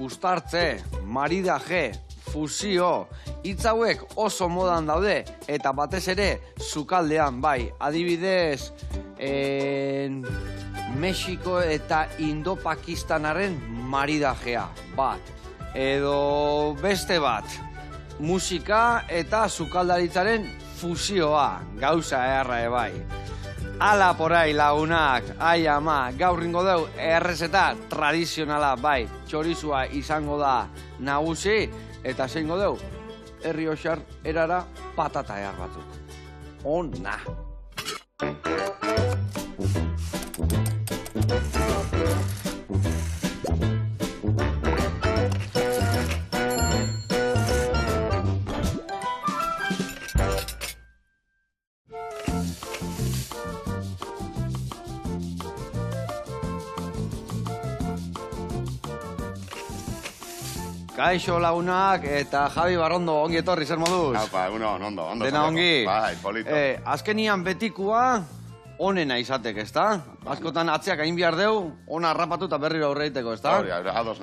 uztartze, maridaje, fusio, hitz hauek oso modan daude, eta batez ere, sukaldean, bai, adibidez, Mexiko eta Indo-Pakistanaren maridajea, bat. Edo beste bat, musika eta sukaldaritzaren fusioa, gauza erra bai. Ala porai lagunak, ai ama, gaur ingo deu errezeta tradizionala, bai, txorizua izango da nagusi, eta zeingo deu, Errioxar erara patata ehar batzuk. Ona! Kaixo lagunak eta Javi Barrondo ongi etorri, zer moduz? Haupa, ondo. Dena ongi? Bai, polito. Azkenian betikua onena izatek, ezta? Askotan atzeak hain behar deu, ona harrapatu eta berriro aurreiteko, ezta? Hori, ados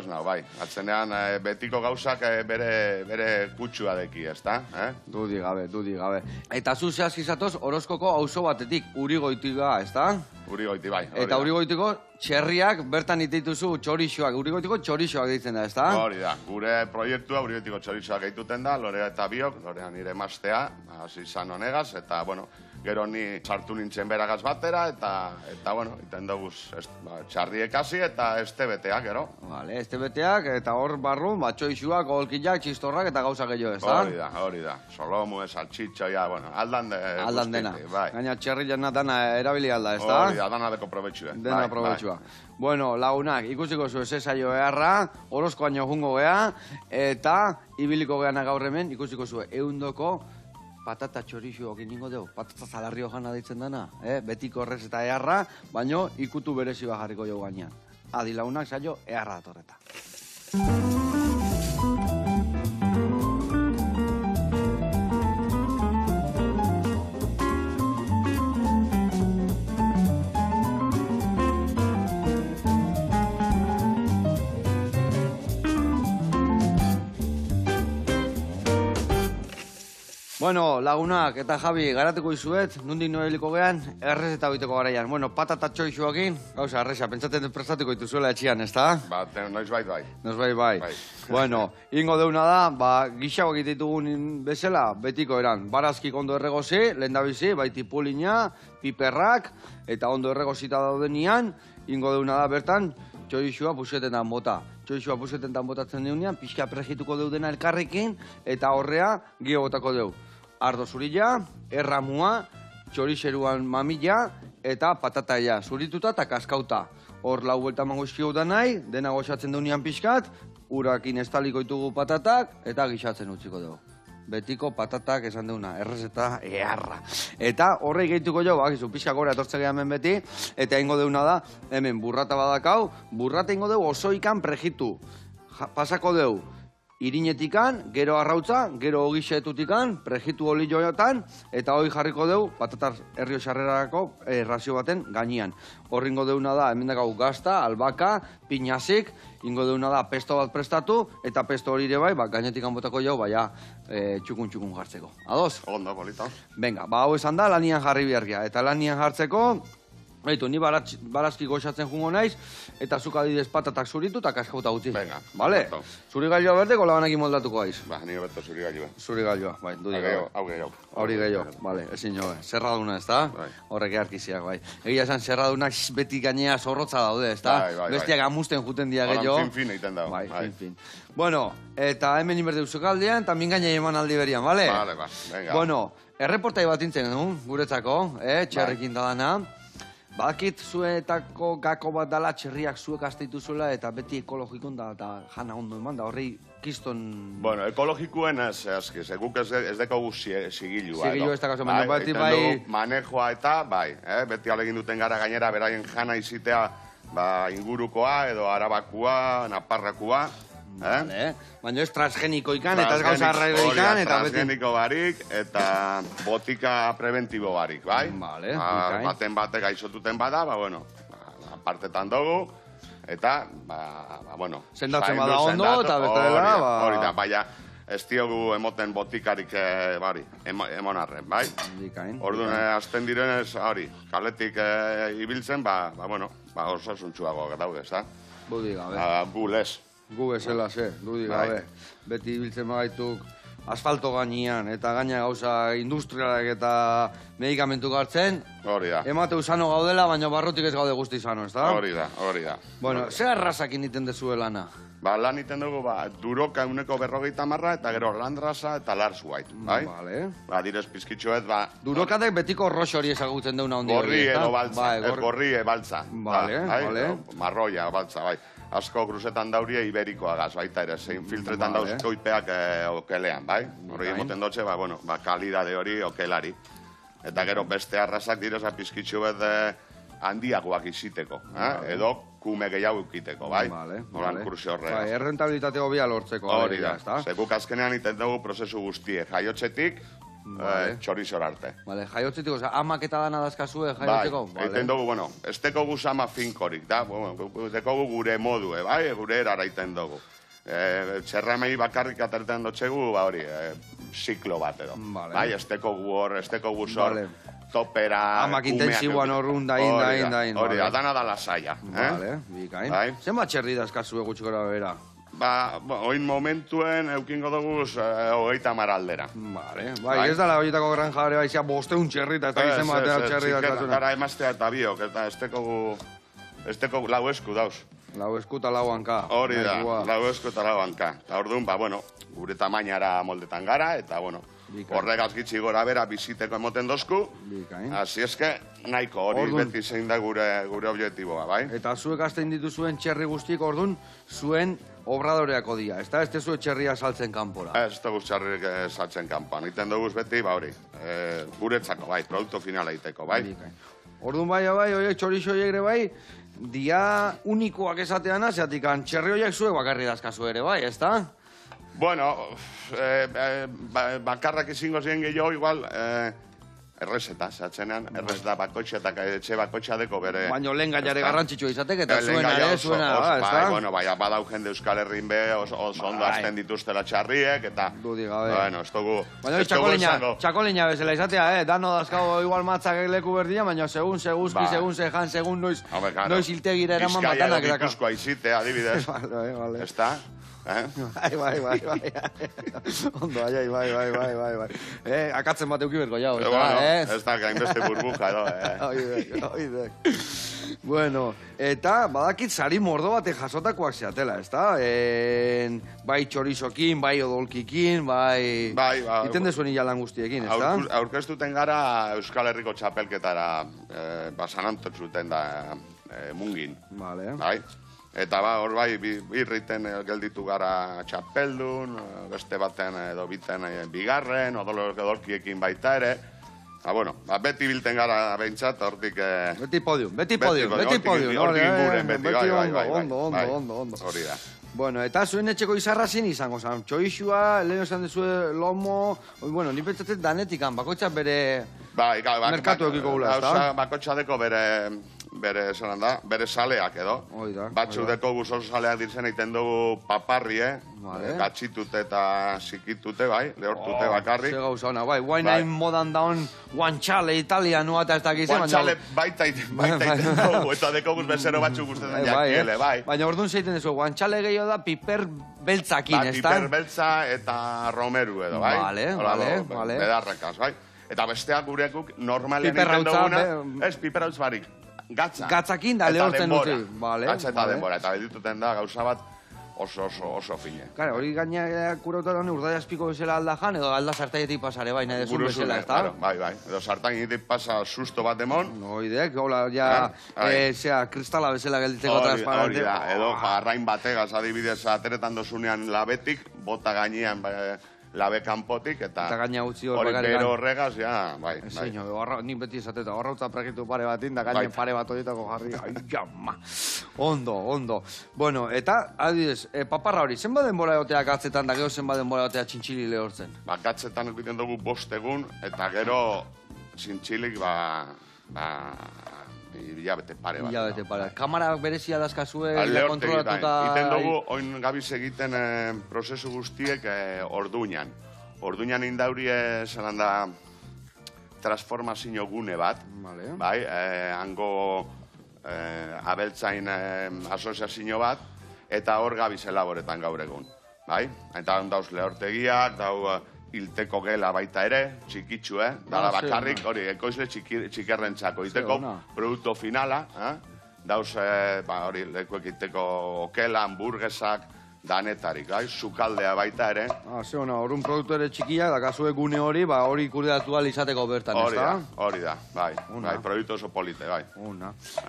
nau, bai. Atzenean betiko gauzak bere kutsua deki, ezta? Dudi gabe. Eta zu zehazki zatoz Orozkoko auzo batetik, Urigoitiga, ezta? Urigoiti, bai. Eta Urigoitiko txerriak bertan iteituzu txorixoak, Urigoitiko txorixoak deitzen da, ezta? Hori da, gure proiektua Urigoitiko txorixoak egituten da, Lorea eta biok, Lorea nire emaztea, hasi izan honegaz, eta, bueno, gero ni sartu nintzen beragaz batera, eta bueno, iten dugu txarriek hasi eta estebeteak, gero. Vale, estebeteak, eta hor barrun, txoixuak, golkillak, txistorrak eta gauza gehiago, ezta? Hori da. Solomu, saltxitxoia, bueno, aldan dena. Bai. Gaina txerrilena dana erabili alda, ezta? Hori da, dana deko probetxua. Dena probetxua. Bueno, lagunak, ikusiko zu esaio eharra, Orozko aino jungo gea, eta ibiliko geana gaur hemen, ikusiko zu eundoko patata txorixo egin ningo deu, patata zalarrio jana deitzen dana, betiko horrez eta eharra, baino ikutu berezi jarriko jau gainean. Adi lagunak saio eharra datorreta. Bueno, lagunak eta Javi, garatuko izuet, nundik noeliko gean, errez eta biteko garaian. Bueno, patata txoixuakin, gauza, erreza, pentsaten prestatuko dituzuela etxian, ez da? Noiz bai. Bai. Bueno, ingo deuna da, gixago egiteitugun bezala, betiko eran. Barazkik ondo erregozi, lehen da bizi, baiti pulina, piperrak, eta ondo erregozita daudenian, ingo deuna da bertan, txorixua pusetetan bota. Txorixua pusetetan botatzen deunean, pixka prejituko deudena elkarrekin, eta horrea gio botako deu. Ardo zurila, erramua, txorixeruan mamila, eta patataia. Zurituta eta kaskauta. Hor lau buelta mango eskio da nahi, dena goxatzen deunean pixkat, urakin estaliko ditugu patatak, eta gixatzen utziko dugu. Betiko patatak esan deuna, errezeta eharra. Eta horrei gehituko jo, bakizu, pixka gora etortze hemen beti, eta ingo deuna da, hemen burrata badakau, burrata ingo deu osoikan prejitu. Pasako deu, irinetikan, gero arrautza, gero ogixetutikan, prejitu oli joiotan, eta hoi jarriko deu, patatar Errioxarrerako razio baten gainean. Hor ingo deuna da, hemen dakau gazta, albaka, pinazik, ingo deuna da pesto bat prestatu, eta pesto hori ere bai, gainetikan botako jau, baina txukun jartzeko. Ados? Ondo, polito. Venga, hau esan da, lanian jarri bihargia. Eta lanian jartzeko, ni barazki goxatzen jungo naiz, eta zuk adidez patatak zuritu eta kaskauta utzi. Venga. Bale? Zuri gailua berdeko labanekin moldatuko aiz. Ni beto zuri gailua. Zuri gailua, bai, dudi gailua. Hau gehiago. Hori gehiago, bale, ezin jo, zerraduna, ez da? Horrek earkiziak, bai. Egia esan, zerradunak beti gainea zorrotza daude, ez da? Bestiak amusten juten dia gehiago. Horan fin egiten dago. Bai, fin. Bueno, eta hemen inberde uzukaldean, eta min gaina eman aldi berian, bale? Bale, venga. Bueno, erreportai bat intzen, guretzako, txerrekin da dana. Bakit zuetako gako bat dala txerriak zuek aste dituzuela eta beti ekologikon da eta jana ondo eman da, horrei kiston... Bueno, ekologikuen ez guk ez dekogu sigilua. Sigilua ez da kaso, baina beti bai... Manejoa eta, bai, beti alegin duten gara gainera beraien jana izitea ingurukoa edo arabakua, naparrakua. Baina ez transgenikoikan eta ez gauza arraireikan eta beti... Transgeniko barik eta botika preventibo barik, bai? Vale, baten bate gaixotuten bada, bueno, apartetan dugu, Eta, bueno... Sendatzen bada ondo, eta bestela, hori da, baina ez diogu emoten botikarik, emonarren, bai? Orduan, azten direnez, hori, kaletik ibiltzen, bueno, osasuntxuago daude, ez da? Budi gabe. Gu lez. Gu bezala, budi gabe. Beti ibiltzen bagaituk asfalto gainean, eta gaina gauza industrialak eta medikamentu hartzen. Hori da. Emateu sano gaudela, baina barrotik ez gaude guzti sano, ez da? Hori da. Bueno, ze arrasakin iten dezue lana? Lan iten dugu, duroka euneko 50 eta gero landrasa eta lars white, bai? Vale. Direz pizkitxoet, Durokatek betiko roxo hori ezagutzen deuna hondi hori, gorri edo baltza, gorri baltza. Vale. Marroia, baltza, bai. Asko kruzetan daurie iberikoagaz, baita ere, zein filtretan dauzko ipeak okelean, bai? Hori emoten dutxe, bueno, kalidade hori okelari. Eta gero beste arrasak direza pizkitxo bet handiagoak iziteko, edo kume gehiago eukiteko, bai? Horan kursi horregaz. Bai, errentabilitate hobia lortzeko. Hori da, zekuk azkenean iten dugu prozesu guztie, jaiotxetik, txorizor arte. Vale, jaiotzetik, oza, amak eta dana dazkazue jaiotzeko? Bai, iten dugu, bueno, ez teko guz ama finkorik, da, teko gure modue, bai, gure erara iten dugu. Txerramei bakarrik aterten dutxegu, hori, ziklo bat edo. Bai, ez teko gu hor, ez teko guz hor, topera, amak intensiboan horrun dain. Hori, dana da lasaia. Vale, bikain. Zenbat txerri dazkazue gutxikora bera? Oin momentuen eukingo duguz 30 aldera. Bai, ez dala horietako granja ere baizia 500 txerri eta ez da gizien batea txerri dazkazuna. Gara emaztea eta biok, eta ez teko lau esku dauz. Lau esku eta lau hanka. Hori da, lau esku eta lau hanka. Eta orduan, bueno, gure tamainara moldetan gara, eta bueno, horregaz gitxi gora bera biziteko emoten dozku. Asi eske, nahiko hori beti zein da gure objektiboa, bai? Eta zuek azten dituzuen txerri guztik, orduan, zuen obradoreako dia, ez da? Ez tezu txerria saltzen kanpora. Ez dugu txerrik saltzen kanpoan. Iten dugu beti, hori, guretzako, bai, produktu finala iteko, bai? Orduan bai, txorixo ere bai, dia unikoak esatean aziatik, txerri horiek zuek bakarri dazkazu ere bai, ez da? Bueno, bakarrak izango ziren gehiago, igual, errezeta, zatzenean, errezeta bakotxa eta etxe bakotxa deko bere... Baina lehen gainare garrantzitsua izatek eta zuena, ez da? Bueno, bai, badau jende Euskal Herrin be, oso ondo azten dituztela txarriek, eta... Dudik gabe. Bueno, ez dugu... Baina txakolina bezala izatea, dano dazkago igual matzak leku berdina, baina segun seguzki, segun zejan, segun noiz hiltegira eraman batanak. Bizkaia Gipuzkoa izite, adibidez. Ez da? Bai. Ondo, bai. Akatzen bat euki berko jau, ez da, ez da, gainbeste burbuja, edo, Oidek. Bueno, eta badakit sari mordo batek jasotakoak zeatela, ez da? Bai txorizokin, bai odolkikin, bai... Iten dezuen hilalan guztiekin, ez da? Aurkeztuten gara Euskal Herriko txapelketara basanantok zuten da mungin. Bai. Eta hor bai, birriten gelditu gara txapeldun, beste baten edo biten bigarren, odolkiekin baita ere. Bueno, beti bilten gara behintzat, hortik... Beti podium. Hortik inguren, beti, bai. Ondo. Hori da. Bueno, eta zuen etxeko izarra zin izango zan. Txoixua, lehen esan dezue lomo... Bueno, ni pentsatzen danetikan, bakoitzak bere... merkatu ekiko gula, ez da? Bakoitzak deko bere saleak edo. Batzu deko guzo saleak dirzen egiten dugu paparri, gatxitute eta zikitute, bai, lehortute bakarrik. Ze gauza hona, bai, guainain modan daun guantxale italianua eta ez dakizen. Guantxale baita egiten dugu, eta deko guz bezero batzu guztetan jakiele, bai. Baina orduan zeiten duzu, guantxale gehiago da piper beltzakin, ez da? Piper beltza eta romeru edo, bai. Vale. Bedarrakaz, bai. Eta besteak gurekuk normalen egiten duguna, ez piperrautz barik. Gatzakin da lehortzen dute. Gatza eta denbora, eta bedituten da gauza bat oso fine. Kare, hori gaina kurautan urdai aspiko bezala alda jan, edo alda sartaietik pasare bai, nahi desun bezala, ez da? Bai, edo sartaietik pasa susto bat demon. Oidek, hola, ja, kristala bezala gelditzeko transparente. Hori da, edo arrain bategaz adibidez ateretan dozunean labetik, bota gainean labe kanpotik, eta gaina utzi hor hori bero horregaz, bai. Nik beti esateta, horrautza prakitu pare batin, da gainen pare bat horietako jarri, ai, jama. Ondo. Bueno, eta, adibidez, paparra hori, zenba denbora egotea gatzetan, da gero zenba denbora egotea txintxili lehortzen? Gatzetan egiten dugu 5 egun, eta gero txintxilik, hilabete pare bat. Hilabete pare. Kamara berezia dazkazue, Lehortegi, kontrolatuta... iten dugu, oin gabiz egiten prozesu guztiek orduñan. Orduñan indaurie zelan da transformazio gune bat, bai, hango abeltzain asoziazio bat, eta hor gabiz elaboretan gaur egun. Bai, eta dauz lehortegiak, dau hilteko gela baita ere, txikitsu, dala bakarrik, hori, ekoizle txikerrentzako, iteko produktu finala, dauz, hori, lekuek iteko okela, hamburguesak, danetarik, sukaldea baita ere. Horun produktu ere txikia, da kasue gune hori, hori kudeatu izateko bertan, ez da? Hori da, bai, produktu oso polite, bai.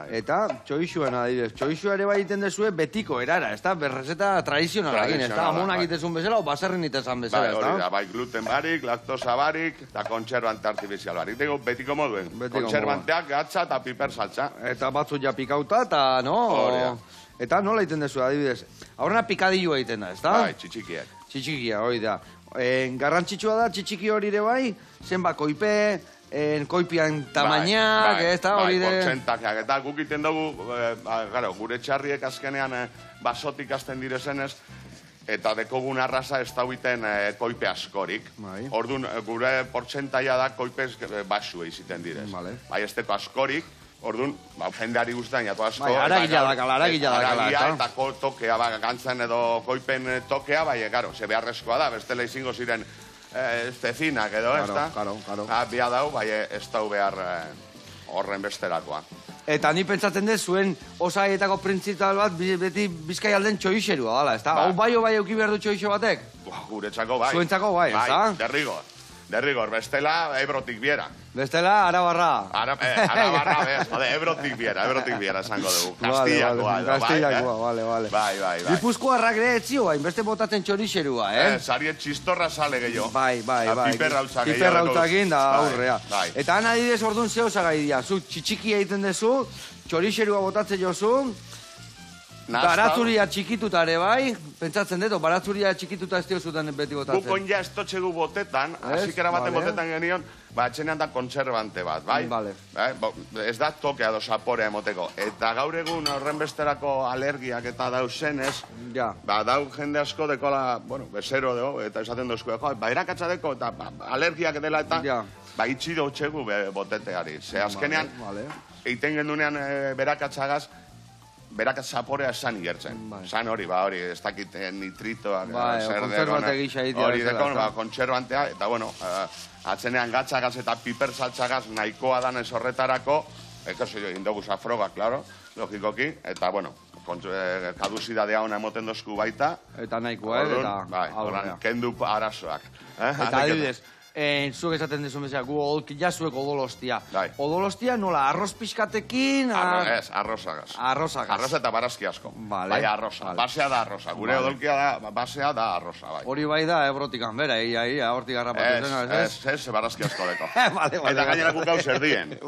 Eta, txoixuen adibidez, txoixua ere bai iten dezue betiko erara, ez da? Berrezeta tradizionalakin, ez da? Amonak itezun bezala, o baserrin itezan bezala, ez da? Hori da, bai, gluten barik, laktosa barik, eta kontserbante artifizial barik. Digo, betiko moduen, kontserbanteak, gatza eta piper saltza. Eta batzu ja pikauta, eta, no? Hori da. Eta nola egiten dezu, adibidez? Aurrena pikadillo egiten da, ez da? Bai, txitxikiak. Txitxikia, hori da. Garrantzitsua da, txitxiki hori ere bai, zenba koipe, koipian tamainak, ez da? Bai, portzentakak. Eta guk iten dugu, gure txarriek azkenean basotik azten direzenez, eta dekogun arraza ez dauiten koipe askorik. Orduan, gure portzentaia da koipez basue iziten direz. Bai, ez deko askorik. Orduan, jendeari guztain, jatu asko... Aragila dakala. Aragia eta tokea, gantzen edo koipen tokea, bai, garo, ze beharrezkoa da, bestela izingo ziren estezinak edo, ez da? Karo. Bia dau, bai, ez dau behar horren besterakoa. Eta ni pentsatzen dut, zuen osaietako printzipal bat, beti Bizkai alden txoixerua dala, ez da? Hau bai euki behar du txoixo batek? Guretzako bai. Zuentzako bai, ez da? Derrigor, bestela, Ebrotik biera. Bestela, Arabarra. Arabarra, Ebrotik biera, esango dugu. Kastillakoa, bale. Bai. Gipuzkoarrak ere etzio, beste botatzen txorixerua, Zariet txistorra sale gehiago. Bai. Piperrautza gehiago. Piperrautzakin da aurrea. Eta han adidez orduan zeo zagai dira. Zu txitxiki egiten dezu, txorixerua botatzen jozu, baratzuria txikituta ere bai, pentsatzen dut, baratzuria txikituta ez zuten beti botatzen. Gukon ja estotxegu botetan, azikera baten botetan genion, etxenean da kontserbante bat, bai? Ez da tokea do saporea emoteko. Eta gaur egun horren besterako alergiak eta dauzenez, dau jende asko dekola, bezero dugu, eta esaten duzko, erakatza deko, eta alergiak dela eta itxido txegu boteteari. Ze azkenean, eiten gendunean berakatzagaz, berak zaporea esan igertzen. Zan hori, ez dakit nitritoak, hori dekon, kontserbantea, eta bueno, atzenean gatzagaz eta piper saltzagaz nahikoa danez horretarako, egin dugu zafroga, klaro, logikoki, eta bueno, kaduzidadea hona emoten dozku baita. Eta nahikoa, eta kendu arazoak. Eta adibidez, zuek esaten dizun bezala, gu zuek odolostia. Odolostia nola, arroz pixkatekin? Ez, arrozagaz. Arroz eta barazki asko. Bai, arroza. Basea da arroza. Gure odolkia da, basea da arroza, bai. Hori bai da, Ebrotikan, bera, hortik garrapatu zen, ez? Ez, barazki asko deko. Eta gainera gukau zerdien.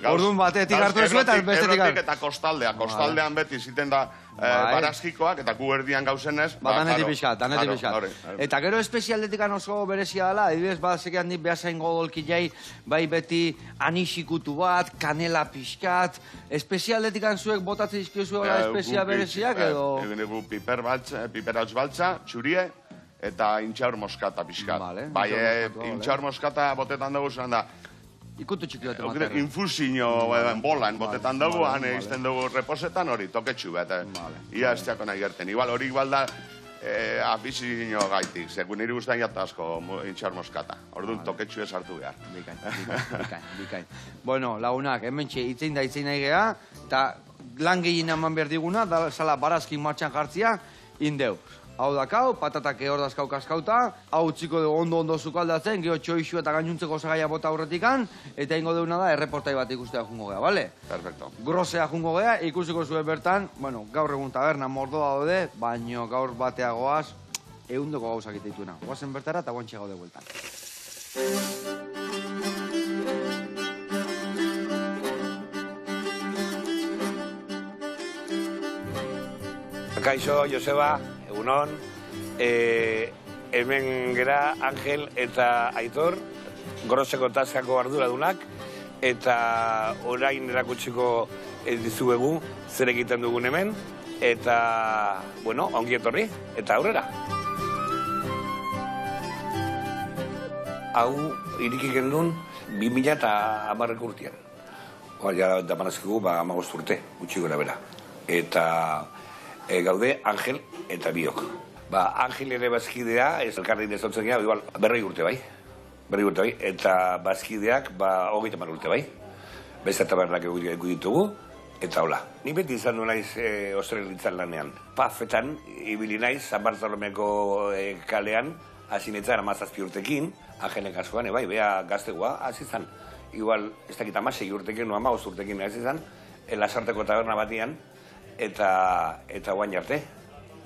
Orduan batetik hartu ezu eta bestetik Ebrotik eta kostaldean beti ziten da barazkikoak, eta gu erdian gauzenez... Danetik pixkat. Eta gero espezialdetikan oso berezia dela, adibidez, bazekean nik behazain godolkilei, bai beti anixikutu bat, kanela pixkat, espezialdetikan zuek botatzen izkiozu espezia bereziak edo... Egu piperratz baltza, txurie, eta intxaur moskata pixkat. Bai, intxaur moskata botetan dugu zelan da, ikutu txiki bat ematen. Infusinio bolan botetan dugu, han egiten dugu reposetan hori, toketxu bat. Ia ez teako nahi gerten. Igual hori igual da afizinio gaitik. Segun niri guztain jata asko intxar moskata. Orduan toketxu ez hartu behar. Bikain. Bueno, lagunak, hemen itzein nahi geha, eta lan gehien eman behar diguna, da zala barazkin martxan jartzia, indeu. Hau dakau, patatak hor dazkau kaskauta, hau txiko dugu ondo zukaldatzen, geho txoixu eta gainuntzeko osagaia bota aurretikan, eta ingo deuna da erreportai bat ikustea jungo geha, bale? Perfecto. Grosea jungo geha, ikusiko zuen bertan, bueno, gaur egun taberna mordoa daude, baino gaur bateagoaz, ehundoko gauzak iteituena. Guazen bertara eta guantxe gaude bueltan. Kaixo, Joseba, egunon, hemen gera Angel eta Aitor, Groseko Taskako arduradunak, eta orain erakutsiko ez dizuegu zer egiten dugun hemen, eta, bueno, ongi etorri, eta aurrera. Hau iriki gendun 2010 urtean. Ja damanazkigu 15 urte, gutxi gora bera. Eta gaude Angel eta biok. Angel ere bazkidea, ez elkarri dezotzen gara, igual, 40 urte bai. Eta bazkideak 30 urte bai. Beste eta berrak egu ditugu, eta hola. Ni beti izan du naiz ostrelitzan lanean. Pafetan, ibili naiz, San Bartolomeko kalean, hasi netzan 17 urtekin, Angelen kasuan, bai, bea gaztegoa, hasi zan. Igual, ez dakit 16 urtekin, 15 urtekin hasi zan, Lasarteko taberna batian, eta guain arte,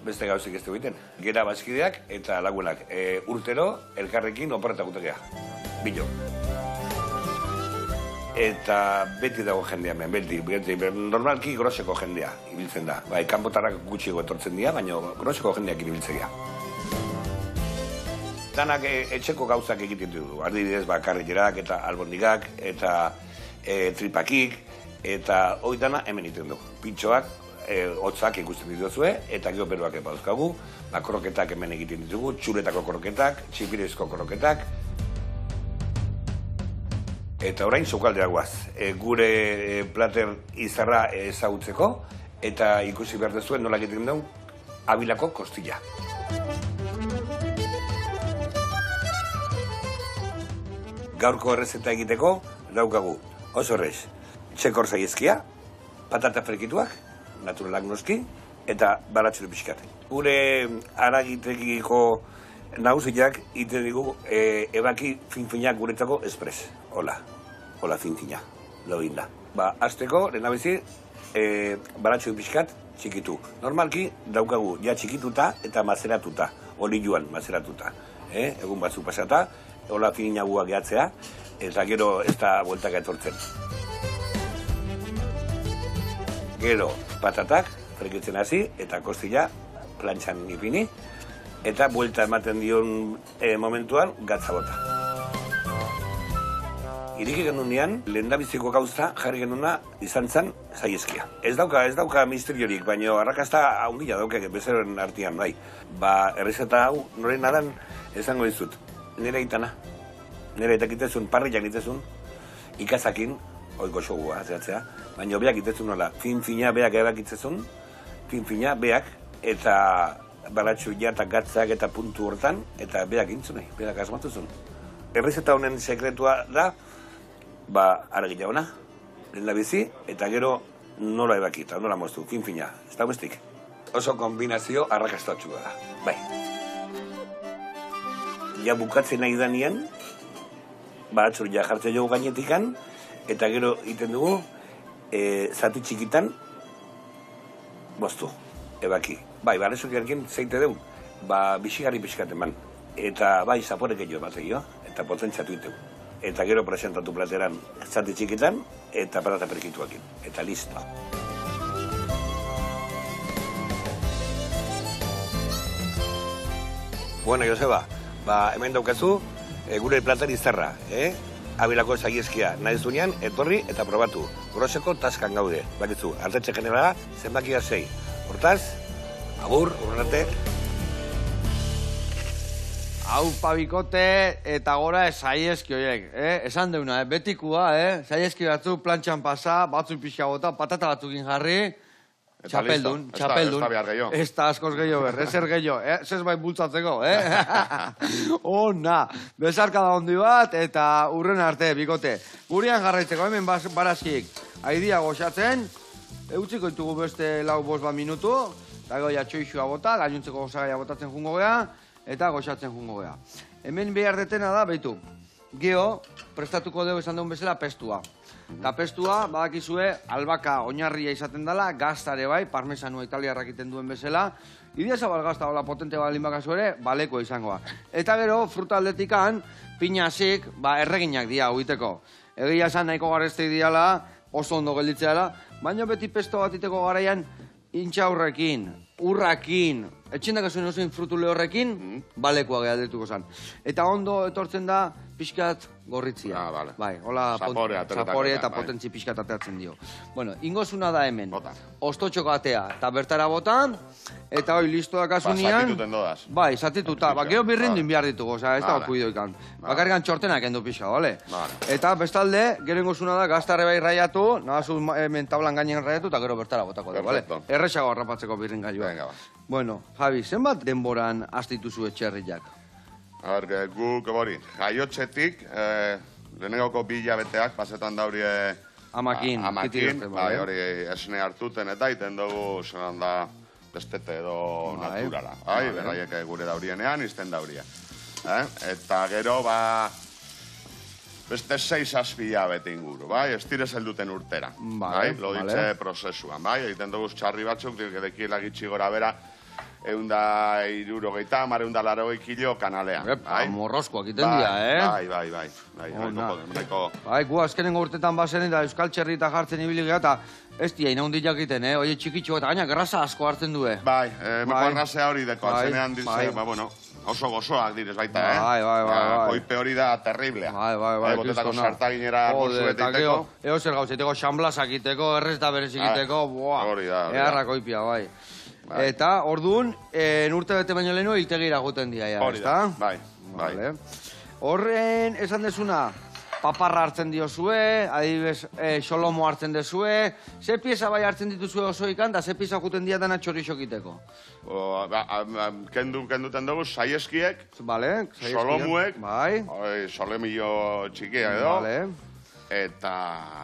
beste gauzik ez egiten. Gera bazkideak eta lagunak, urtero elkarrekin operatakutekea, bilo. Eta beti dago jendea, beti, normalki groseko jendea ibiltzen da. Bai, kanpotarrak gutxiago etortzen dira, baina groseko jendeak ibiltzen dira. Danak etxeko gauzak egiten dugu, adibidez, karrikerak eta albondigak, eta tripakik, eta hori dana hemen egiten dugu. Pintxoak, hotzak ikusten dituzue, eta gero beruak epauzkagu, kroketak hemen egiten ditugu, txuletako kroketak, txipirezko kroketak. Eta orain sukaldea guaz, gure plater izarra ezagutzeko, eta ikusi behar dezuen nola egiten dugu, Abilako kostilla. Gaurko errezeta egiteko daukagu oso errez, txekor zaiezkia, patata frekituak, naturalak noski, eta baratxero pixkat. Gure haragitekiko nagusiak ite digu ebaki finfinak guretzako espres. Hola finfina, login da. Azteko, lehenabizi, baratxero pixkat txikitu. Normalki daukagu ja txikituta eta mazeratuta, olioan mazeratuta. Egun batzuk pasata, hola fininaguak gehatzea, eta gero ez da bueltaka etortzen. Gero patatak, frekitzen hasi, eta kostilla plantxan ipini, eta buelta ematen dion momentuan gatza bota. Iriki gendunean, lehendabiziko gauza jarri genduna izan zen zaiezkia. Ez dauka misteriorik, baina arrakasta handia dauke bezeroen artean, bai. Errezeta hau, noren adan, esango dizut. Nire itana. Nire eta kitezun, parriak itezun, ikazakin, oiko xogua, zehatzea, baina beak itezun nola, fin-fina beak ebakitzezun, fin-fina beak, eta baratxu jatak gatzak eta puntu hortan, eta beak intzunei, beak asmatuzun. Errezeta honen sekretua da, aragila ona, lehen bizi, eta gero nola ebakita, nola moztu, fin-fina, ez da bestik. Oso kombinazio arrakastatxua da, bai. Ja bukatzen nahi danean, baratzur ja jartzen dugu gainetikan, eta gero iten dugu, zati txikitan, boztu, ebaki. Bai, barazur jarkin zeite dugu, bisigari pixkat eman. Eta bai, zaporek egio bat egio, eta potentzatu itegu. Eta gero presentatu plateran zati txikitan, eta patata perkituakin. Eta listo. Bueno, Joseba, hemen daukazu, gure plater izarra, Abilako zaiezkia nahi zunean, etorri eta probatu. Groseko taskan gaude, bakizu, artetxe generala, zenbakia 6. Hortaz, agur, urrate. Hau pabikote eta gora zaiezki horiek, esan deuna, betikua, zaiezki batzu plantxan pasa, batzu pixka bota, patata batzukin jarri, txapeldun. Ez da behar gehiago. Ez da askoz gehiago ber, ez gehiago, ez bai bultzatzeko, Ona, bezarka da ondi bat eta urren arte, bikote. Gurean jarraitzeko, hemen barazkik, haidia goxatzen, eutziko ditugu beste 4-5 minutu, eta goia txoixua bota, gainuntzeko gozagaia botatzen jungo gea, eta goxatzen jungo gea. Hemen behar detena da, behitu, geho, prestatuko dugu esan dugun bezala pestua. Eta pestua, badakizue, albaka oinarria izaten dela, gaztare bai, parmesanua italiarrak iten duen bezala, idia zabal gazta hola potente balin bakazu ere, baleko izangoa. Eta gero, fruta aldetikan, pinazik, erreginak dia huiteko. Egia esan nahiko gareztei diala, oso ondo gelditzeala, baina beti pesto bat iteko garaian, intxaurrekin, urrakin, etxindak ezuen oso frutu lehorrekin, balekoa gehaldetuko zen. Eta ondo etortzen da pixkat gorritzia. Ah, vale. Bai, hola Zaporea ateratako zapore eta, eta bai. potentzi pixkat ateatzen dio. Bueno, ingozuna da hemen. Bota. Ostotxoko atea, eta bertara botan, eta hoi listo dakasunean... zatituten dodaz. Bai, zatituta. Ba, geho birrindin Vale. behar ditugu, oza, ez da Vale. kuidoikan. Bakarrikan txortenak endu pixa, bale? Vale. Eta bestalde, gero ingozuna da, gaztarre bai raiatu, nahazuz mentablan gainen raiatu, eta gero bertara botako da, bale? Perfecto. Erresago harrapatzeko birrin gailua. Venga, ba. Bueno, Javi, zenbat denboran astituzu etxerriak? A ber, guk hori, jaiotxetik, lehenengoko 2 hilabeteak pasetan dauri Amakin, amakin, kiti bai, bai. hori esne hartuten eta iten dugu zelan da bestete edo Bai. naturala. Bai, Bai. beraiek gure daurienean, izten dauria. Eta gero, ba, beste 6-7 hilabete inguru, bai, ez direz helduten urtera. Bai, loditze vale. prozesuan, bai, egiten dugu txarri batzuk, dekiela gitxi gora bera, 160 kilo kanalean. Epa, morroskoak iten dira, Bai, nahiko Bai, gu azkenengo urtetan bazen da Euskal Txerrita jartzen ibili gara, eta ez dira inaundik jakiten, Oie txikitxo eta gaina grasa asko hartzen du, Bai, meko Bai. arrazea hori deko, Bai, atzenean dize, bai. ba, bueno, oso gozoak direz baita, Bai, bai, bai. Koipe hori da terriblea. Bai, Botetako kristona. sartaginera Jode, gozu eta betiteko. Eo zer gauziteko, xamblazak iteko, errez da berez ikiteko, boa. hori da. Eharra koipia, bai. Eta, orduan, urte bete baino lehenu hiltegira guten dira, ja, Hori da, ezta? bai. Vale. Horren, esan dezuna, paparra hartzen diozue, adibidez, xolomo hartzen dezue, ze pieza bai hartzen dituzue oso ikan, da ze pieza juten dira dana txorixokiteko. Kenduten dugu, saieskiek, Vale? solomuek, Bai. solemillo txikia edo, Vale. eta...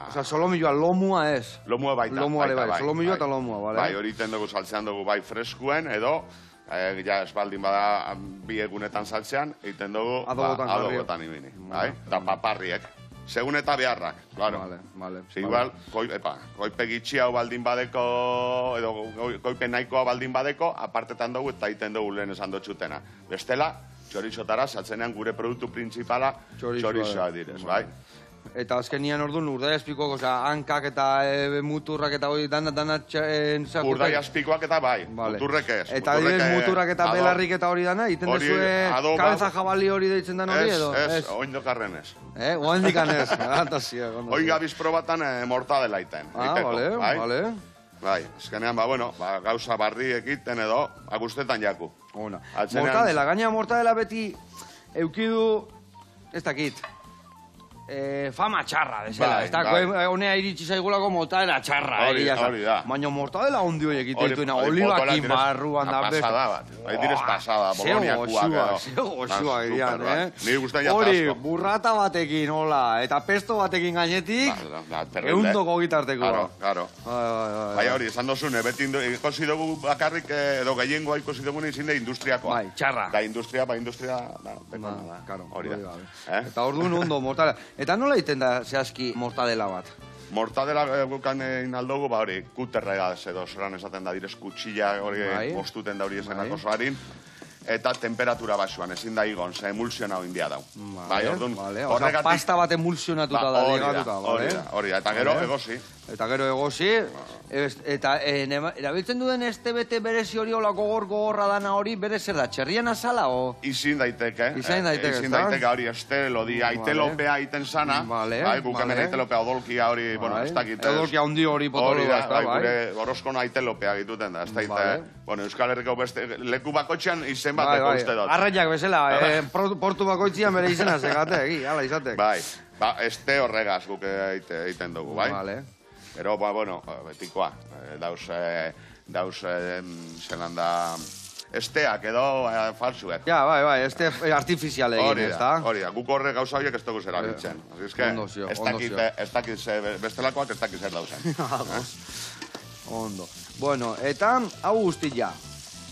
Osa, solomilloa, lomua ez. Lomua baita. Lomua ere baita, bai, solomilloa eta lomua, vale? Bai, hori iten dugu saltzean dugu bai freskuen, edo, ja esbaldin bada 2 egunetan saltzean, egiten dugu Adobotan jarri. adobotan ibini, bai? Eta paparriek. Segun eta beharrak, claro. Vale. Igual, koipe gitxi hau baldin badeko, edo koipe nahikoa baldin badeko, apartetan dugu eta egiten dugu lehen esan dotxutena. Bestela, txorixotara, saltzenean gure produktu principala txorixoa direz, bai? Eta azkenian orduan urdai azpikoak, oza, hankak eta muturrak eta hori dana Urdai azpikoak eta bai, Vale. muturrek ez. Eta adibidez muturrak eta belarrik eta hori dana, iten Hori, dezue adoba. kabeza jabali hori deitzen dan hori edo? Ez, oindokarren ez. Oandikan ez, fantazia. Oin gabiz probatan mortadela iten. Vale. Bai, azkenean, gauza barri egiten edo, gustetan jaku. Ona. Atzenean- Mortadela, gaina mortadela beti eukidu, ez dakit, fama txarra, desela. Bai, Ez da, bai. honea iritsi zaigulako mortadela txarra, Hori egia esan. da. Baina mortadela ondi horiek Hori- egiten hori olibakin potoloak direz- barruan da beste. pasada bat. Bai, direz pasada, boloniakuak. Zego goxua egian, Niri guztan jata Hori, asko. burrata batekin, hola, eta pesto batekin gainetik, Terrible. eundoko gitartekoa. Claro. Bai, hori, esan dozune, beti ikusi dugu bakarrik, edo gehiengoa ikusi dugu izin da industriakoa. Bai, txarra. Da industria, Claro, hori da. Eta orduan ondo mortadela. Eta nola egiten da zehazki mortadela bat? Mortadela gukan inaldogu, hori, kuterrega edo zelan esaten da, direz kutxilla hori Bai. mostuten da hori esanako Bai. zoarin, eta temperatura basuan, ezin da igon, ze emulsiona hori india dau. Bai, orduan, Osa, pasta bat emulsionatuta da, ligatuta, hori da, eta gero egosi. Eta gero egosi, eta erabiltzen duen este bete berezi hori hola gogorra dana hori, bere zer da, txerrian azala o? Izin daiteke, Izin daiteke, izin ezta? daiteke hori estelodi, aitelopea iten sana, Vale, bai, guk hemen vale. aitelopea odolkia hori, bueno, ez dakit. Odolkia handi hori potolo Hori da, da, bai, bai. gure gorozkono aitelopea egituten da, ez dakit. Vale. Bueno, Euskal Herriko beste, leku bakotxean izen bateko uste dut. Arrainak bezala, portu bakoitzian bere izena segate, hala izatek. Bai, este horregaz guk egiten dugu, bai? Vale. Pero, bueno, betikoa, dauz, zelan da, esteak edo falsuek. Ja, bai, este artifizial egin, Hori ez da, da? hori da, guk horre gauza horiek ez dugu zer abitzen. Así es que, Ondo zio, ondo zio. ez dakit bestelakoak ez dakit zer dauzen. Ondo. Bueno, eta hau guztia.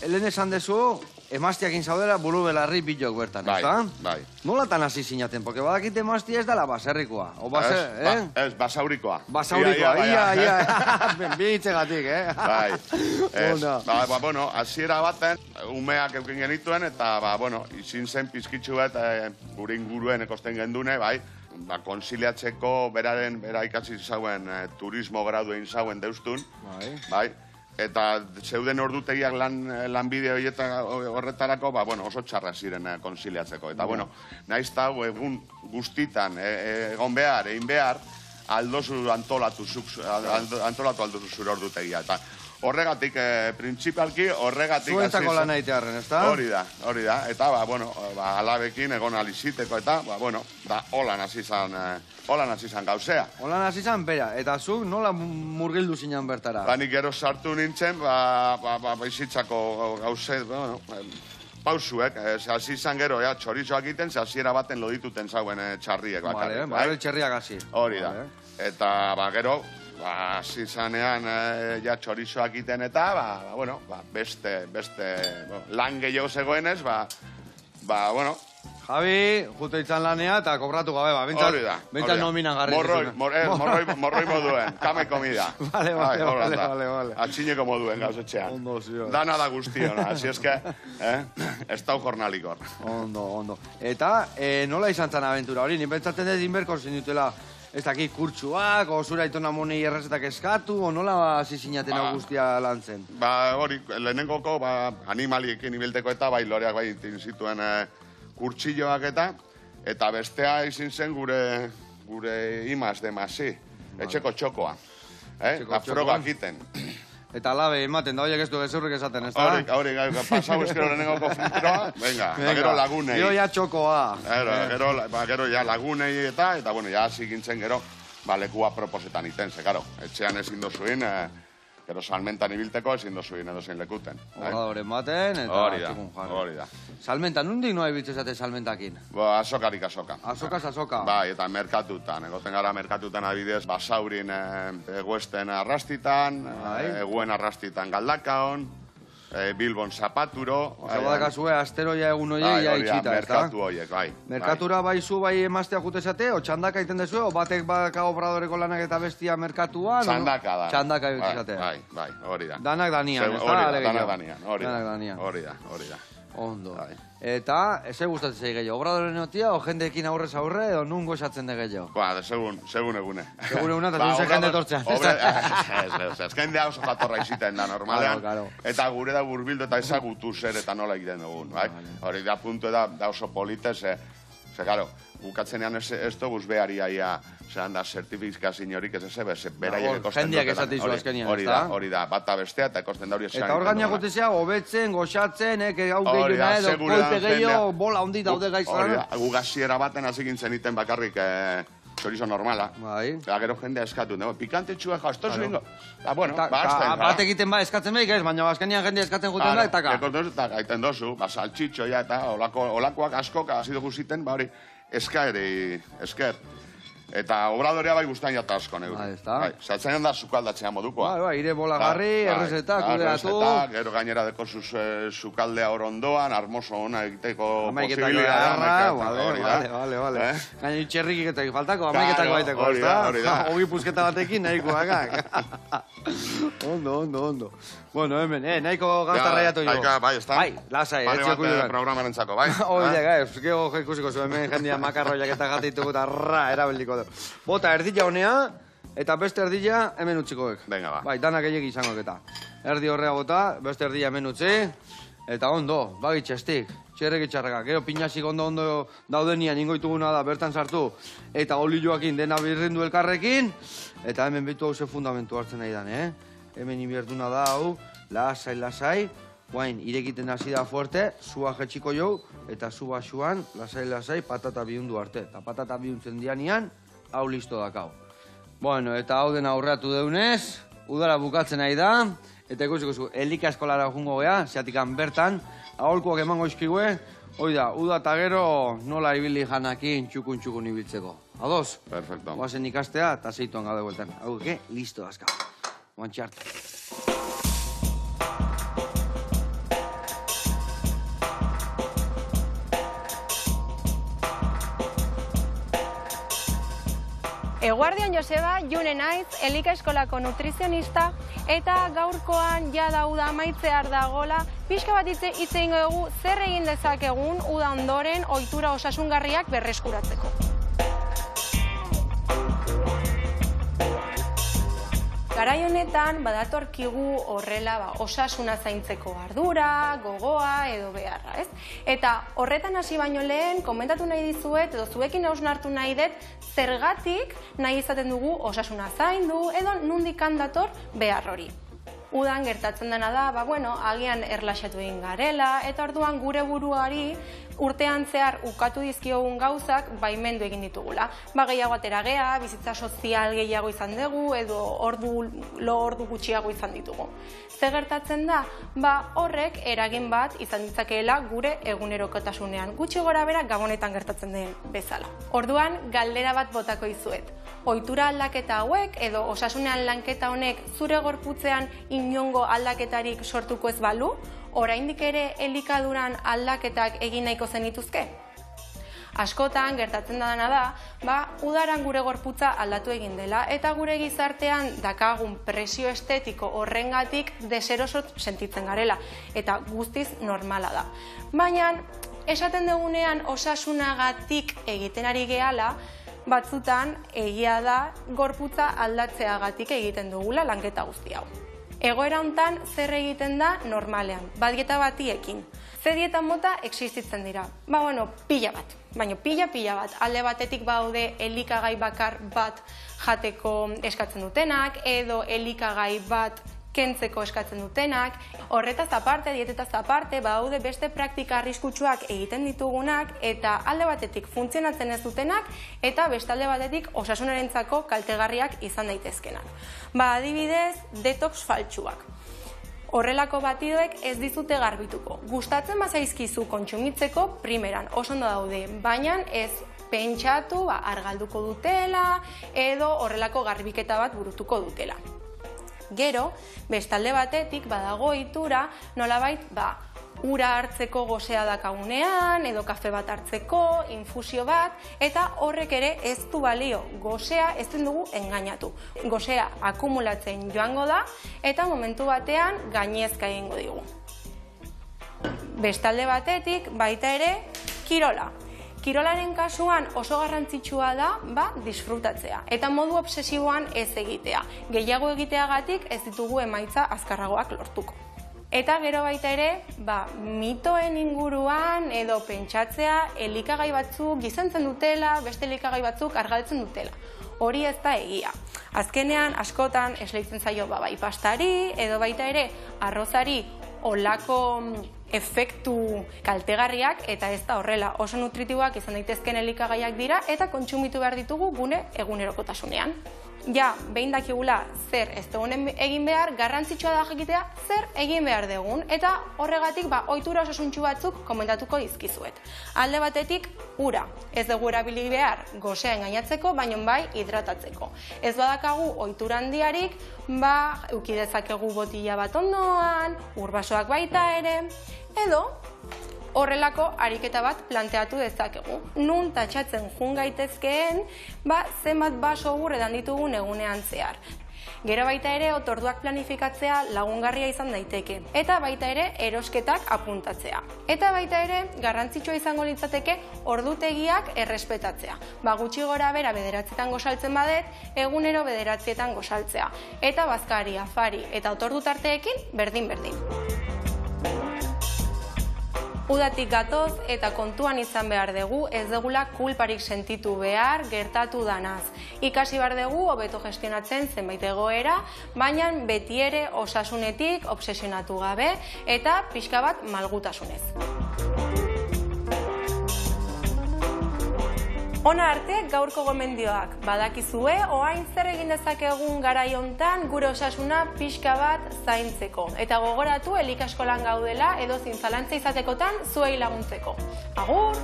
Helen esan dezu, emaztiakin zaudela buru belarri bilok bertan, Bai, ez da? bai. Nolatan hasi zinaten, porque badakit emaztia ez dela baserrikoa. O Ez, basaurikoa. Basaurikoa, ia. Bihitzegatik, Bai, ez. Ona. Bueno, hasiera baten, umeak eukin genituen, eta, bueno, izin zen pizkitzu bat gure inguruen ekosten gendune, bai, konsiliatzeko bera ikasi zauen turismo gradu egin zauen deustun, bai, eta zeuden ordutegiak lanbide horretarako, oso txarra ziren konsiliatzeko. Eta, nahiz eta egun guztitan egon behar, egin behar, antolatu alduzu zure ordutegia. Eta horregatik, printzipalki, horregatik... Zuentzako lan egitearren, ez da? Hori da. Eta, alabekin egon aliziteko eta, holan hasi izan gauzea. Holan hasi izan, bera, eta zu nola murgildu zinan bertara? Nik gero sartu nintzen, bizitzako gauze, pausuek, hasi izan gero, txorizoak egiten, hasiera baten lodituten zauen txarriek bakarrik. Bale, txerriak hasi. Hori da. Eta, gero, hasi izanean txorizoak egiten eta, beste lan gehiago zegoenez, Javi, jute itzan lanea eta kobratu gabe, bintzat nominan garri. Morroi moduen, kame komida. Vale. Atxineko moduen gauzetxean. Dana da guztiona, hasi eske, ez dau jornalikor. Ondo. Eta, nola izan zan aventura hori? Ni pentsatzen dut inberko zinutela ez dakik kurtsuak, o zura itona monei errezetak eskatu, o nola hasi zinaten guztia lan zen? Hori, lehenengoko animaliekin ibilteko eta loreak zituen kurtsilloak eta bestea izin zen gure imaz de masi, etxeko txokoa. Frogak iten. Eta alabe ematen da, horiek ez du gezurrik esaten, ez da? Hori, pasau ezkero lehenengoko filtroa, gero lagunei. Gero ya txokoa. Gero ya lagunei eta, ya hasi gintzen gero, lekua proposetan iten, ze, karo, etxean ezin dozuin, gero salmentan ibilteko ezin dozuin edo zein lekuten. Horadoren baten, eta txukun jarri. Hori da. Salmentan, nundik noa ibiltzezate salmentakin? Azokarik azoka. Azokaz azoka? Bai, eta merkatutan. Egoten gara merkatutan adibidez, basaurin eguesten arrastitan, eguen arrastitan galdakaon, Bilbon zapaturo. Osa badakazue, asteroia egun horiek ja itxita, ez da? Merkatu horiek, bai. Merkatura bai zu bai emaztea jutezate, o txandaka iten dezu, o batek badaka obradoreko lanak eta bestia merkatuan? Txandaka da. Txandaka jutezate. Bai, hori da. Danak danian, ez da? Danak danian, hori da. Ondo. Eta, eze gustatzen zei gehiago, obradoren notia, o jendeekin aurrez aurre, edo nungo esatzen de gehiago? Segun egune. Segun egune, eta duze jende tortzean. Ez jendea oso jatorra iziten da, normalean. Eta gure da burbildu eta ezagutu zer eta nola egiten dugun. Hori da puntu da oso politez, ze, karo, bukatzenean ez doguz behari aia, zelan da, sertifikazio horik ez eze, beraiek ekosten jendeak esatizu azkenian, ez da? Hori da, bata bestea eta ekosten da hori esan. Eta hor gainak gotezea, hobetzen, goxatzen, hau gehiu nahi, edo kolpe gehiago, bola hondi daude gaizan. Hori da, gugaziera baten hasi gintzen iten bakarrik chorizo normala. Bai. Gero jendea eskatu, pikante txua jo, esto zuingo. Azten. Bat egiten ba, eskatzen behik ez, baina azkenian jendea eskatzen juten da, eta Eta gaiten dozu, saltxitxo ja, eta olakoak askok hasi dugu ziten, hori, esker. Eta obradorea bai guztain jata asko, negur. Zatzen da sukaldatzea modukoa. Bai, ire bola garri, errezetak, kudeatu. Gero gainera deko sukaldea hor ondoan, armoso ona egiteko posibilidad. Vale. Gaina itxerrikik eta faltako, amaiketako baiteko, ez da? Ogi pusketa batekin nahiko agak. Ondo. Bueno, hemen, nahiko gaztarraiatu jo. Bai, ez da? Bai, lasai, ez joku dugan. Programaren txako, bai? Oide, ez, gego ikusiko zu, hemen jendia makarroiak eta gatituko eta erabeldiko du. Bota, erdila honea, eta beste erdila hemen utzikoek. Venga, ba. Bai, danak gehiagik izango eta. Erdi horrea bota, beste erdila hemen utzi, eta ondo, bagitxestik, txerrek itxarraka. Gero pinasik ondo daudenian ingoituguna da bertan sartu, eta olioakin dena birrindu elkarrekin, eta hemen bitu hau ze fundamentu hartzen nahi dan, Hemen inberduna da hau, lasai, guain, irekiten hasi da fuerte, zua jetxiko jau, eta zu basuan, lasai, patata bihundu arte. Eta patata bihuntzen dianian, hau listo dakau. Bueno, eta hau den aurreatu deunez, udara bukatzen nahi da, eta ikusiko zu, elika eskolara jungo gea, zeatikan bertan, aholkuak emango izkigue, hoi da, uda eta gero nola ibili janakin txukun ibiltzeko. Ados? Perfecto. Guazen ikastea, eta zeituan gaude gueltan. Hau, listo dazka. Guantxarte. Eguardion Joseba, June naiz, Elika Eskolako nutrizionista, eta gaurkoan jada uda amaitzear dagola, pixka bat hitz egingo dugu zer egin dezakegun uda ondoren ohitura osasungarriak berreskuratzeko. Garai honetan badatorkigu horrela osasuna zaintzeko ardura, gogoa edo beharra, ez? Eta horretan hasi baino lehen komentatu nahi dizuet edo zuekin hausnartu nahi dut zergatik nahi izaten dugu osasuna zaindu edo nondik dator behar hori. Udan gertatzen dena da, agian erlaxatu egin garela, eta orduan gure buruari urtean zehar ukatu dizkiogun gauzak baimendu egin ditugula. Gehiago atera gea, bizitza sozial gehiago izan dugu, edo ordu gutxiago izan ditugu. Ze gertatzen da? Horrek eragin bat izan ditzakeela gure egunerokotasunean. Gutxi gora bera gabonetan gertatzen den bezala. Orduan, galdera bat botako izuet. Ohitura aldaketa hauek edo osasunean lanketa honek zure gorputzean inongo aldaketarik sortuko ez balu, oraindik ere elikaduran aldaketak egin nahiko zenituzke? Askotan gertatzen dena da, udaran gure gorputza aldatu egin dela eta gure gizartean dakagun presio estetiko horrengatik deseroso sentitzen garela eta guztiz normala da. Baina esaten dugunean osasunagatik egiten ari gehala, batzutan egia da gorputza aldatzeagatik egiten dugula lanketa guzti hau. Egoera hontan zer egiten da normalean, dieta batiekin. Ze dieta mota existitzen dira? Pila bat. Baina pila bat. Alde batetik baude elikagai bakar bat jateko eskatzen dutenak, edo elikagai bat kentzeko eskatzen dutenak. Horretaz aparte, dietetaz aparte, baude beste praktika arriskutsuak egiten ditugunak eta alde batetik funtzionatzen ez dutenak eta beste alde batetik osasunarentzako kaltegarriak izan daitezkenak. Adibidez, detox faltsuak. Horrelako batidoek ez dizute garbituko. Gustatzen bazaizkizu kontsumitzeko primeran, oso ondo daude, baina ez pentsatu argalduko dutela edo horrelako garbiketa bat burutuko dutela. Gero, bestalde batetik badago ohitura nolabait ura hartzeko gosea dakagunean edo kafe bat hartzeko, infusio bat, eta horrek ere ez du balio. Gosea ez dugu engainatu. Gosea akumulatzen joango da eta momentu batean gainezka egingo digu. Bestalde batetik baita ere kirola. Kirolaren kasuan oso garrantzitsua da disfrutatzea eta modu obsesiboan ez egitea. Gehiago egiteagatik ez ditugu emaitza azkarragoak lortuko. Eta gero baita ere, mitoen inguruan edo pentsatzea elikagai batzuk gizentzen dutela, beste elikagai batzuk argaltzen dutela. Hori ez da egia. Azkenean, askotan esleitzen zaio bai pastari edo baita ere arrozari olako efektu kaltegarriak eta ez da horrela. Oso nutritiboak izan daitezken elikagaiak dira eta kontsumitu behar ditugu gune egunerokotasunean. Behin dakigula zer ez dugun egin behar, garrantzitsua da jakitea zer egin behar dugun eta horregatik ohitura osasuntsu batzuk komentatuko dizkizuet. Alde batetik ura. Ez dugu erabili behar gosea engainatzeko, baina bai hidratatzeko. Ez badakagu ohitura handiarik, eduki dezakegu botila bat ondoan, urbasoak baita ere, edo horrelako ariketa bat planteatu dezakegu. Nun tatxatzen jun gaitezkeen, zenbat baso ur edan ditugun egunean zehar. Gero baita ere, otorduak planifikatzea lagungarria izan daiteke. Eta baita ere, erosketak apuntatzea. Eta baita ere, garrantzitsua izango litzateke ordutegiak errespetatzea. Gutxi gora bera 9etan gosaltzen badet, egunero 9etan gosaltzea. Eta bazkari, afari eta otordu tarteekin berdin-berdin. Udatik gatoz eta kontuan izan behar dugu, ez dugula kulparik sentitu behar gertatu danaz. Ikasi behar dugu hobeto gestionatzen zenbait egoera, baina beti ere osasunetik obsesionatu gabe eta pixka bat malgutasunez. Hona arte gaurko gomendioak. Badakizue, orain zer egin dezakegun garai hontan gure osasuna pixka bat zaintzeko. Eta gogoratu elikaskolan gaudela edo zalantza izatekotan zuei laguntzeko. Agur!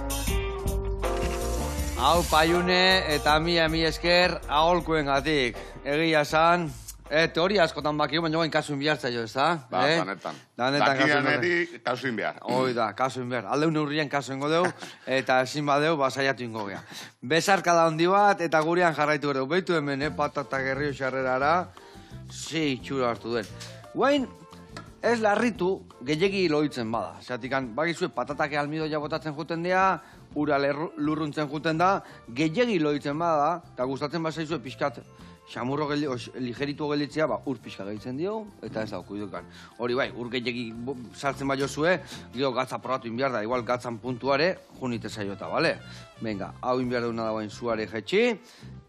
Hau Paiune eta mi esker aholkuengatik. Egia esan, teoria askotan bakiu, baina goin kasuin bihartza jo, ez da? Danetan. Dakian kasuin behar. Hoi da, kasuin behar. Aldeu neurrien kasuingo deu, eta ezin badeu, basaiatu ingo gea. Bezarkada handi bat, eta gurean jarraitu erdeu. Beitu hemen, patata gerrio xarrerara, itxura hartu duen. Guain, ez larritu gehiegi loitzen bada. Zeratik, bakizue patatak almidoia botatzen juten dira, ura lurruntzen juten da, gehiegi loitzen bada, eta gustatzen bazaizue pixkat xamurro ligeritu gelitzea, ur pixka gehitzen dio, eta ez dauku idukan. Hori bai, ur gehiagi sartzen bai jozue, gero gatza probatu inbiar da, igual gatzan puntuare, junite zaiota, bale? Venga, hau inbiar deuna dagoen zuare jetxi,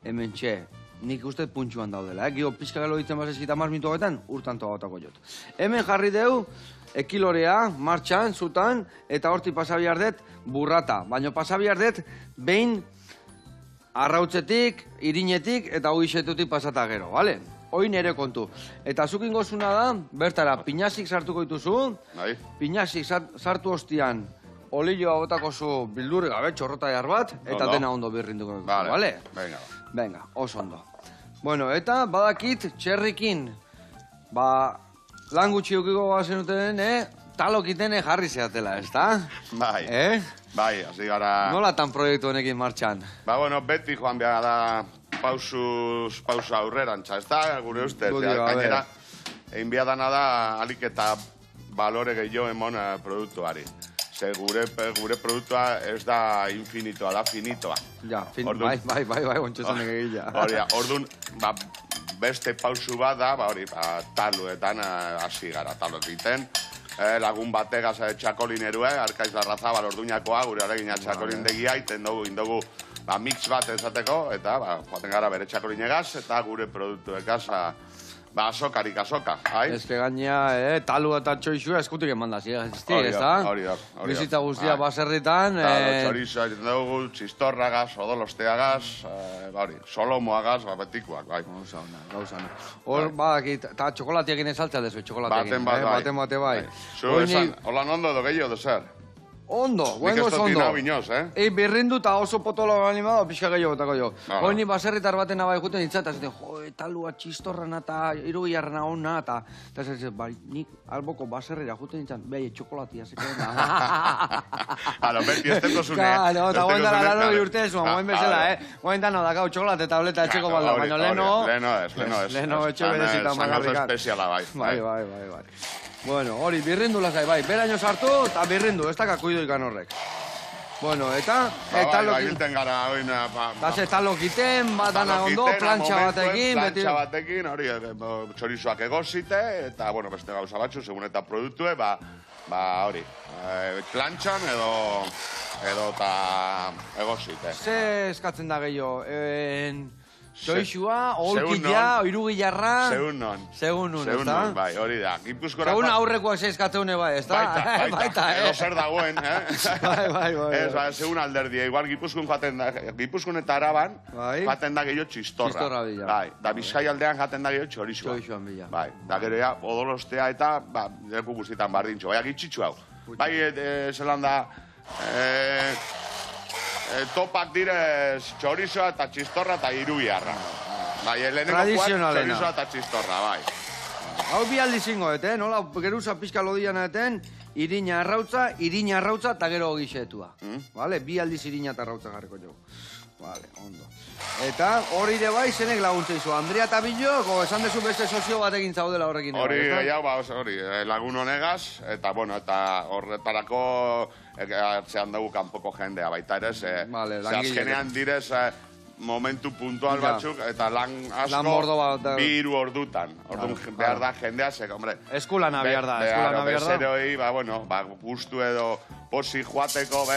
hemen txe, nik uste puntxuan daudela, gero pixka gelo ditzen bazizkita minutu hauetan, urtanto gautako jot. Hemen jarri deu, ekilorea, martxan, zutan, eta horti pasabiardet burrata, baina pasabiardet behin arrautzetik, irinetik eta hoixetutik pasata gero, bale? Hoi nere kontu. Eta zuk ingozuna da, bertara, pinazik sartuko dituzu, pinazik sartu ostian, olioa botako zu bildurri gabe, txorrota jar bat, eta dena ondo birrinduko dituzu, bale? Venga, oso ondo. Bueno, eta badakit txerrikin, lan gutxi eukiko bazenuten, talokiten jarri zeatela, ez da? Bai. Bai, hasi gara... Nolatan proiektu honekin martxan? Bueno, beti joan behar da pausa aurrerantza, ez da, gure ustez. Gainera, egin behar dana da, alik eta balore gehiago emon produktuari. Ze gure produktua ez da infinitoa, da finitoa. Ja, bai, ontsuzanek egila. Orduan, beste pausu bat da, taluetan hasi gara, taluk egiten. Lagun bategaz txakolinerue, Arkaiz Larrazabal orduñakoa, gure aregina txakolindegia, iten dugu mix bat ezateko, eta joaten gara bere txakolinegaz, eta gure produktuekaz azokarik azoka. Ez que gaina, talu eta txoixua eskutik eman da, ez da? Hori da. Bizitza guztia baserritan. Txorizoa egiten dugu, txistorragaz, odolosteagaz, solomoagaz, betikoak, bai. Gauzana. Hor, eta txokolatiak inen saltzea dezu, txokolatiak. Baten bate bai. Holan ondo edo gehiago edo zer? Ondo, guengoz ondo. Nik ez dut binoz, birrindu eta oso potolo animado, pixka gehiago botako jo. Hoi baserritar baten nabai juten nintzen, eta zaten, talua txistorrena eta irugiarrena hona, eta zaten, nik alboko baserrira juten nintzen, behi, txokolatia, zeken da. Beti ez teko zune. Eta guen dara laro urte zuen, guen bezala, guen dano dakau txokolate tableta etxeko balda, baina leno ez. Leno etxe bedezita magarrikan. Espeziala, bai. Bai. Bueno, hori, birrindu lazai, bai, beraino sartu eta birrindu, ez daka kuido ikan horrek. Bueno, eta... Bai, bilten gara, oin... Eta lokiten, batana ondo, plantxa batekin... Plantxa batekin, hori, txorizoak egozite, eta, bueno, beste gauza batzu, segun eta produktue, hori, plantxan edo eta egozite. Ze eskatzen da gehiago, Txoixua, olkila, irugilarra... Segun non, ez da? Bai, hori da. Segun aurrekoak zeizkatzeune bai, ez da? Baita, edo zer dagoen, Bai. Segun alderdia, igual Gipuzkoan eta Araban, jaten da gehiago txistorra. Bai, da Bizkai aldean jaten da gehiago txorizua. Txoixuan bila. Bai, da gero ya, odolostea eta, leku guztietan bardintxo. Bai, agitxitxu hau. Bai, zelan da... Topak direz txorizoa eta txistorra eta iruiarra. Txorizoa eta txistorra, bai. Hau bi aldi zingo, nola geruza pizka lodiana eten, irina arrautza eta gero gixetua. Bi aldiz irina eta arrautza jarriko jo. Vale, ondo. Eta hori ere bai, zenek laguntza izu. Andrea eta Bilok, esan dezu beste sozio batekin zaudela horrekin. Hori, hori, lagun honegaz, eta, bueno, eta horretarako hartzean dugu kanpoko jendea baita ere, ze azkenean direz momentu puntual batzuk, eta lan asko biru ordutan. Orduan behar da jendea, zek, hombre... Eskulana behar da. Bezeroi, gustu edo posi joateko,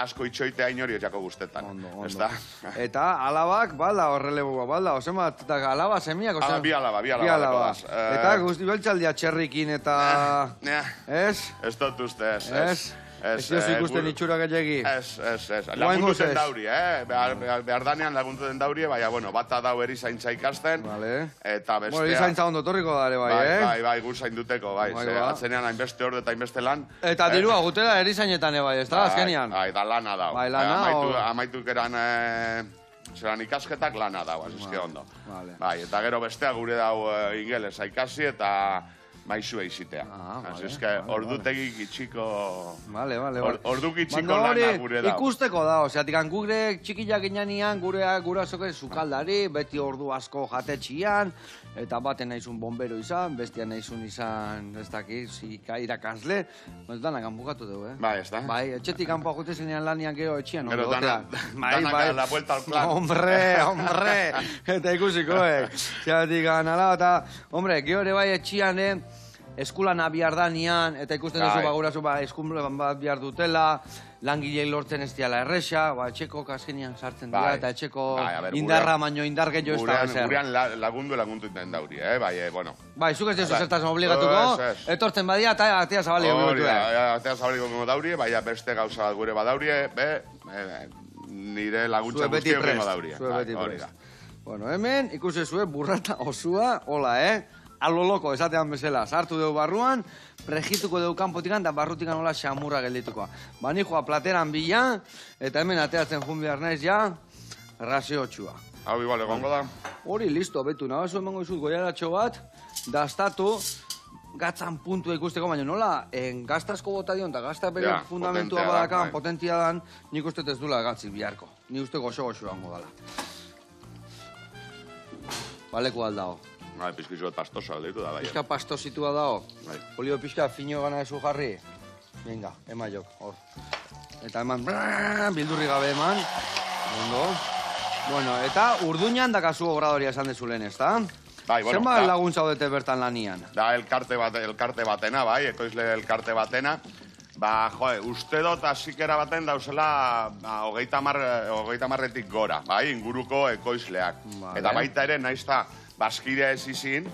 asko itxoitea inori etxako guztetan. Ondo. Eta alabak, balda, horrelebua, balda, osemat, eta alaba semiak, osemat? Bi alaba. Eta guzti beltxaldia txerrikin eta... Ez? Ez dut uste, ez. Ez diozu ikusten itxura gehiagi. Ez. Lagundu zen dauri, behar danean lagundu den dauri, baina, bueno, bata dau erizaintza ikasten, eta bestea... Bueno, erizaintza ondo torriko dare, bai, Bai, gu zainduteko, bai, atzenean hainbeste orde eta hainbeste lan. Eta dirua gutela erizainetan, bai, ez da, azkenian? Bai, da lana dau. Bai, lana, amaituk eran... Zeran ikasketak lana dau, azizke ondo. Bai, eta gero bestea gure dau ingelesa ikasi, eta maixua izitea. Vale, Eske, ordutegi gitxiko... Vale. Ordu gitxiko lana gure da. Ikusteko da, oseatik, gure txikilak inanean, gurasoke sukaldari, beti ordu asko jatetxian, eta baten naizun bombero izan, bestian naizun izan, ez dakit, irakasle, danak bukatu dugu, Bai, ez da? Bai, etxetik kanpoa jute zenean lanian gero etxian. Gero danak la vuelta al plan. Hombre, eta ikusikoek. Zeatik ganala, eta, hombre, gero ere bai etxian, eskulan abiar danian, eta ikusten duzu bagurazu eskulan bat bihar dutela, langilei lortzen ez diala erresa, etxeko kaskenean sartzen dira, eta etxeko indarra baino indar gehiago ez da bezer. Gurean lagundu iten dauri, bai, bueno. Bai, zuk ez dezu zertazen obligatuko, etortzen badia, eta atea zabaliko minutu. Atea zabaliko dauri, bai, beste gauza gure badaurie, nire laguntza guztiok gengo daurie. Zue beti prest. Bueno, hemen, ikusezue, burrata osua, hola, aloloko, esatean bezala, sartu dugu barruan, prejituko dugu kanpotikan, eta barrutikan hola xamurra gelditukoa. Bani joa plateran bila, eta hemen ateatzen jun behar naiz ja, raseotxua. Hau igual, egongo da? Hori, listo, betu, nabazu emango izut goiaratxo bat, dastatu, gatzan puntua ikusteko, baina nola, gaztazko bota dion, eta gazta bere fundamentua badakan, potentia dan, nik uste ez dula gatzik biharko. Nik uste goxo-goxo hango dala. Baleko aldago. Bai, pizkizu bat pastosa alditu da, bai. Pizka pastositua dago. Olio pizka fino gana ezu jarri. Venga, ema jok, hor. Eta eman, bildurri gabe eman. Ondo. Bueno, eta urduñan dakazu obradoria esan dezulen, ez da? Bai, bueno. Zenba laguntza odete bertan lanian? Da, elkarte batena, bai, ekoizle elkarte batena. Ba, uste dut azikera baten dauzela 30 gora, bai, inguruko ekoizleak. Eta baita ere, naizta, bazkidea ez izin,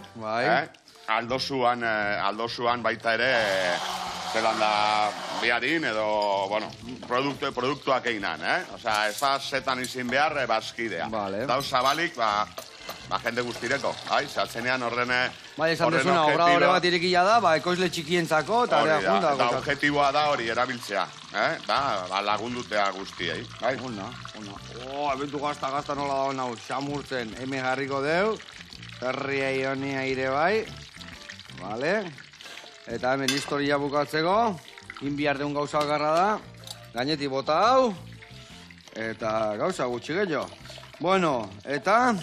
aldozuan baita ere, zelan da biharin edo, bueno, produktuak einan, Osa, ez da zetan izin behar bazkidea. Dauz zabalik, jende guztireko, zehatzenean horrene... Bai, esan dezuna, obradore bat irekila da, ekoizle txikientzako, eta eta objetiboa da hori erabiltzea, lagundutea guztiei. Una. Abentu gazta nola da hona, xamurtzen, hemen jarriko deu, herria ionia ire bai, eta hemen historia bukatzeko, inbiar deun gauza bakarra da, gainetik bota hau, eta gauza gutxi gehiago. Bueno, eta...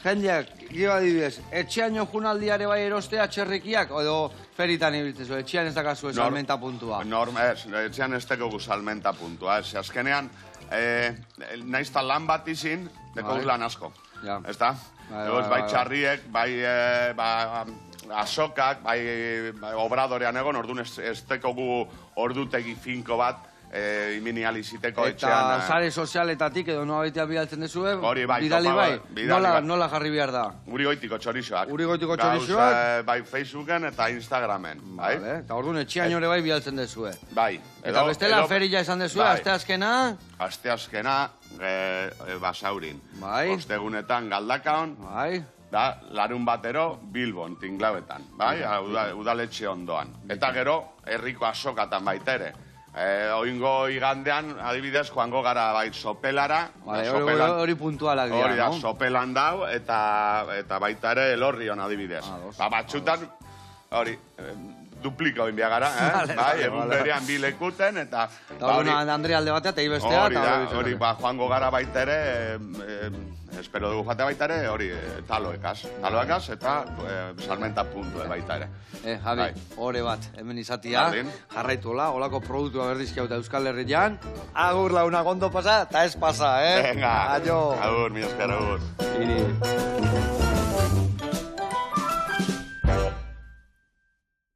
Jendeak, gio adibidez, etxean junaldiare bai erostea txerrikiak, edo feritan ibiltzezu, etxean ez dakazu salmenta puntua? Etxean ez teko salmenta puntua, azkenean, naizta lan bat izin, deko lan asko, ez da? Bai txarriek, bai asokak, bai obradorean egon, orduan ez teko gu ordutegi finko bat, iminializiteko etxean. Eta sare sozialetatik edo noa baitea bidaltzen dezue, bidali bai? Nola jarri behar da? Uri goitiko txorizoak. Bai Facebooken eta Instagramen. Eta orduan etxean ore bai bidaltzen dezue. Bai. Eta bestela ferila esan dezue, asteazkena? Asteazkena Basaurin. Bai. Ostegunetan Galdakaon. Bai. Da, larun batero Bilbon, Tinglauetan. Bai, udaletxe ondoan. Eta gero, herriko asokatan baita ere. Oingo igandean, adibidez, joango gara bai sopelara. Hori puntualak dira, no? Hori da, sopelan dau, eta baita ere elorrion adibidez. Batxutan, hori, dupliko inbia gara, egun berean bi lekuten, eta... Andrea alde batea, eta ibestea, hori, joango gara baita ere, espero dugu jate baita ere, hori, taloekaz eta salmenta puntue baita ere. Javi, hore bat, hemen izatia, jarraitu hola, holako produktua berdizkia eta Euskal Herrian, agur launa gondo pasa, eta ez pasa, Venga, agur, mi esker, agur.